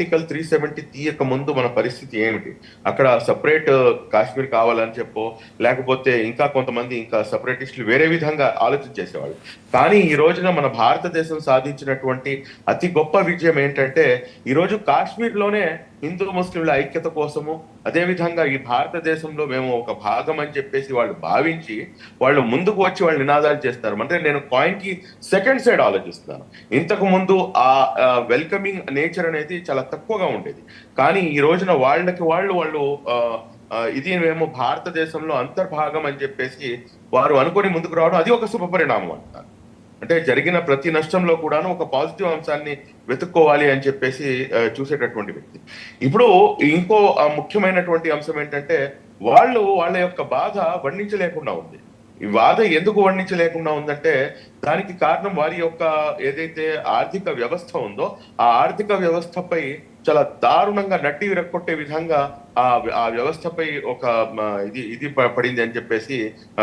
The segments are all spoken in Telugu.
ఆర్టికల్ 370 తీయక ముందు మన పరిస్థితి ఏమిటి? అక్కడ సపరేట్ కాశ్మీర్ కావాలని చెప్పో, లేకపోతే ఇంకా కొంతమంది ఇంకా సపరేటిస్టులు వేరే విధంగా ఆలోచించేసేవాళ్ళు. కానీ ఈ రోజున మన భారతదేశం సాధించినటువంటి అతి గొప్ప విజయం ఏంటంటే, ఈరోజు కాశ్మీర్లోనే హిందూ ముస్లింల ఐక్యత కోసము, అదేవిధంగా ఈ భారతదేశంలో మేము ఒక భాగం అని చెప్పేసి వాళ్ళు భావించి వాళ్ళు ముందుకు వచ్చి వాళ్ళు నినాదాలు చేస్తారు. అంటే నేను కాయిన్ కి సెకండ్ సైడ్ ఆలోచిస్తున్నాను. ఇంతకు ముందు ఆ వెల్కమింగ్ నేచర్ అనేది చాలా తక్కువగా ఉండేది. కానీ ఈ రోజున వాళ్ళు ఇది మేము భారతదేశంలో అంతర్భాగం అని చెప్పేసి వారు అనుకొని ముందుకు రావడం, అది ఒక శుభ పరిణామం అంటారు. అంటే జరిగిన ప్రతి నష్టంలో కూడాను ఒక పాజిటివ్ అంశాన్ని వెతుక్కోవాలి అని చెప్పేసి చూసేటటువంటి వ్యక్తి. ఇప్పుడు ఇంకో ముఖ్యమైనటువంటి అంశం ఏంటంటే, వాళ్ళ యొక్క బాధ వర్ణించలేకుండా ఉంది. ఈ బాధ ఎందుకు వర్ణించలేకుండా ఉందంటే, దానికి కారణం వారి యొక్క ఏదైతే ఆర్థిక వ్యవస్థ ఉందో ఆ ఆర్థిక వ్యవస్థపై చాలా దారుణంగా నడ్డి విరక్కొట్టే విధంగా ఆ వ్యవస్థపై ఒక ఇది పడింది అని చెప్పేసి,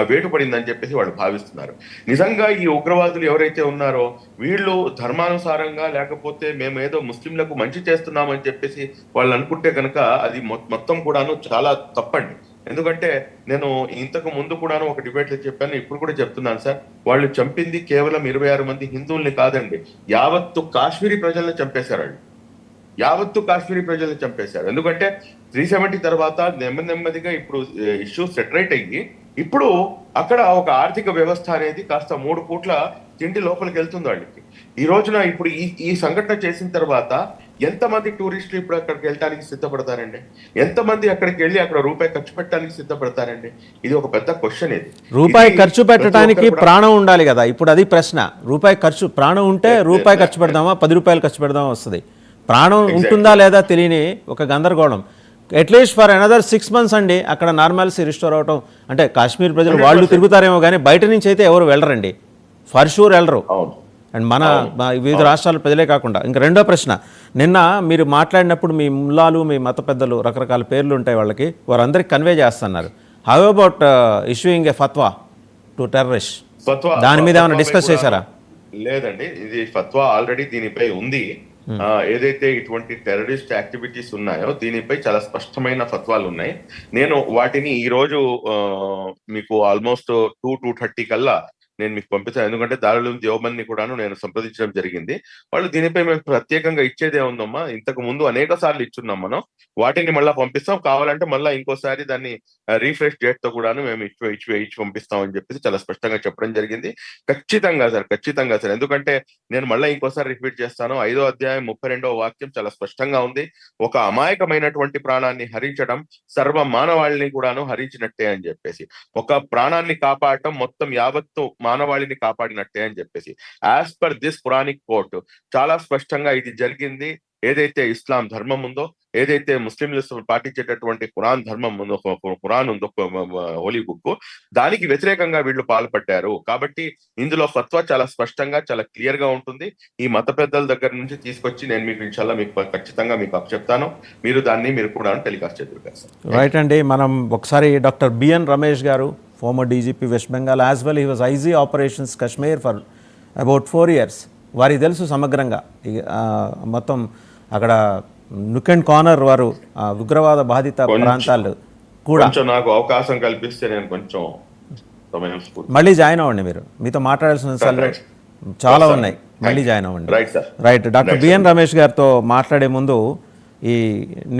వేటు పడింది అని చెప్పేసి వాళ్ళు భావిస్తున్నారు. నిజంగా ఈ ఉగ్రవాదులు ఎవరైతే ఉన్నారో వీళ్ళు ధర్మానుసారంగా, లేకపోతే మేము ఏదో ముస్లింలకు మంచి చేస్తున్నామని చెప్పేసి వాళ్ళు అనుకుంటే కనుక అది మొత్తం కూడాను చాలా తప్పండి. ఎందుకంటే నేను ఇంతకు ముందు కూడాను ఒక డిబేట్ లో చెప్పాను, ఇప్పుడు కూడా చెప్తున్నాను సార్. వాళ్ళు చంపింది కేవలం 26 మంది హిందువుల్ని కాదండి, యావత్తు కాశ్మీరీ ప్రజల్ని చంపేశారు. వాళ్ళు యావత్తు కాశ్మీరీ ప్రజల్ని చంపేశారు. ఎందుకంటే 370 తర్వాత నెమ్మదిగా ఇప్పుడు ఇష్యూ సెటరేట్ అయ్యి ఇప్పుడు అక్కడ ఒక ఆర్థిక వ్యవస్థ అనేది కాస్త 3 పూట్ల తిండి లోపలికి వెళ్తుంది వాళ్ళకి. ఈ రోజున ఇప్పుడు ఈ సంఘటన చేసిన తర్వాత ఎంతమంది టూరిస్టులు ఇప్పుడు అక్కడికి వెళ్ళడానికి సిద్ధపడతారండి? ఎంతమంది అక్కడికి వెళ్ళి అక్కడ రూపాయి ఖర్చు పెట్టడానికి సిద్ధపడతారండి? ఇది ఒక పెద్ద క్వశ్చన్. రూపాయి ఖర్చు పెట్టడానికి ప్రాణం ఉండాలి కదా. ఇప్పుడు అది ప్రశ్న. రూపాయి ఖర్చు, ప్రాణం ఉంటే రూపాయి ఖర్చు పెడదామా 10 రూపాయలు ఖర్చు పెడదామా వస్తుంది. ప్రాణం ఉంటుందా లేదా తెలియని ఒక గందరగోళం. అట్లీస్ట్ ఫర్ అనదర్ 6 months అండి అక్కడ నార్మాలిటీ రిస్టోర్ అవటం. అంటే కాశ్మీర్ ప్రజలు వాళ్ళు తిరుగుతారేమో కానీ బయట నుంచి అయితే ఎవరు వెళ్ళరండి, ఫర్ షూర్ వెళ్ళరు. అండ్ మన వివిధ రాష్ట్రాల ప్రజలే కాకుండా. ఇంకా రెండో ప్రశ్న, నిన్న మీరు మాట్లాడినప్పుడు మీ ముల్లాలు, మీ మత పెద్దలు, రకరకాల పేర్లు ఉంటాయి వాళ్ళకి, వారందరికి కన్వే చేస్తున్నారు. How about issuing A fatwa to terrorist? దాని మీద ఏమైనా డిస్కస్ చేశారా? లేదండి, ఇది ఫత్వా ఆల్రెడీ దీనిపై ఉంది. ఏదైతే ఇటువంటి టెర్రరిస్ట్ యాక్టివిటీస్ ఉన్నాయో దీనిపై చాలా స్పష్టమైన ఫత్వాలు ఉన్నాయి. నేను వాటిని ఈ రోజు మీకు ఆల్మోస్ట్ 2:30 కల్లా నేను మీకు పంపిస్తాను. ఎందుకంటే దారులు దేవబంద్ని కూడాను నేను సంప్రదించడం జరిగింది. వాళ్ళు దీనిపై మేము ప్రత్యేకంగా ఇచ్చేదే ఉందమ్మా, ఇంతకు ముందు అనేక సార్లు ఇచ్చున్నాం మనం, వాటిని మళ్ళీ పంపిస్తాం, కావాలంటే మళ్ళీ ఇంకోసారి దాన్ని రీఫ్రెష్ డేట్ తో కూడాను మేము ఇచ్చి పంపిస్తాం అని చెప్పేసి చాలా స్పష్టంగా చెప్పడం జరిగింది. ఖచ్చితంగా సార్. ఎందుకంటే నేను మళ్ళీ ఇంకోసారి రిపీట్ చేస్తాను. 5వ అధ్యాయం 32వ వాక్యం చాలా స్పష్టంగా ఉంది. ఒక అమాయకమైనటువంటి ప్రాణాన్ని హరించడం సర్వ మానవాళిని కూడాను హరించినట్టే అని చెప్పేసి, ఒక ప్రాణాన్ని కాపాడటం మొత్తం యావత్తు మానవాళిని కాపాడినట్టే అని చెప్పేసి, as per this Puranic court చాలా స్పష్టంగా ఇది జరిగింది. ఏదైతే ఇస్లాం ధర్మం ఉందో, ఏదైతే ముస్లింలు పాటించేటటువంటి ఖురాన్ ధర్మం ఉందో, ఖురాన్ ఉందో, హోలీ బుక్, దానికి వ్యతిరేకంగా వీళ్ళు పాల్పడ్డారు. కాబట్టి ఇందులో ఫత్వా చాలా స్పష్టంగా, చాలా క్లియర్ గా ఉంటుంది. ఈ మత పెద్దల దగ్గర నుంచి తీసుకొచ్చి నేను మీకు ఇన్షాల్లా మీకు ఖచ్చితంగా మీకు అప్పచెప్తాను. మీరు కూడా టెలికాస్ట్ చేస్తారు. రైట్ అండి. మనం ఒకసారి డాక్టర్ బిఎన్ రమేష్ గారు, former DGP West Bengal, as well he was IG operations Kashmir for about 4 years. వారికి తెలుసు సమగ్రంగా మొత్తం అక్కడ నుక్ అండ్ కార్నర్ వారు ఉగ్రవాద బాధిత ప్రాంతాలు కూడా. నాకు అవకాశం కల్పిస్తే నేను కొంచెం మళ్ళీ జాయిన్ అవ్వండి. మీతో మాట్లాడాల్సిన చాలా ఉన్నాయి, మళ్ళీ జాయిన్ అవ్వండి. రైట్. డాక్టర్ బిఎన్ రమేష్ గారితో మాట్లాడే ముందు, ఈ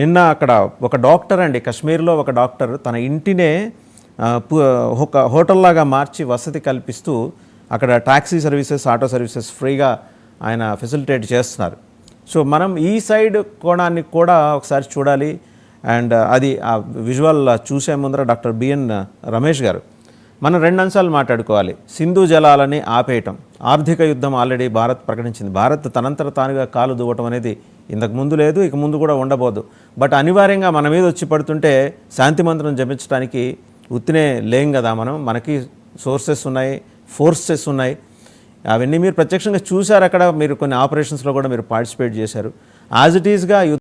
నిన్న అక్కడ ఒక డాక్టర్ అండి, కశ్మీర్లో ఒక డాక్టర్ తన ఇంటినే ఒక హోటల్లాగా మార్చి వసతి కల్పిస్తూ అక్కడ టాక్సీ సర్వీసెస్, ఆటో సర్వీసెస్ ఫ్రీగా ఆయన ఫెసిలిటేట్ చేస్తున్నారు. సో మనం ఈ సైడ్ కోణాన్ని కూడా ఒకసారి చూడాలి. అండ్ అది ఆ విజువల్ చూసే ముందర డాక్టర్ బిఎన్ రమేష్ గారు, మనం 2 అంశాలు మాట్లాడుకోవాలి. సింధు జలాలని ఆపేయటం, ఆర్థిక యుద్ధం ఆల్రెడీ భారత్ ప్రకటించింది. భారత్ తనంతట తానుగా కాలు దువ్వటం అనేది ఇంతకు ముందు లేదు, ఇక ముందు కూడా ఉండబోదు. బట్ అనివార్యంగా మన మీద వచ్చి పడుతుంటే శాంతి మంత్రం జపించడానికి ఉత్తినే లేం కదా. మనకి సోర్సెస్ ఉన్నాయి, ఫోర్సెస్ ఉన్నాయి. అవన్నీ మీరు ప్రత్యక్షంగా చూశారు. అక్కడ మీరు కొన్ని ఆపరేషన్స్లో కూడా మీరు పార్టిసిపేట్ చేశారు. యాజ్ ఇట్ ఈస్గా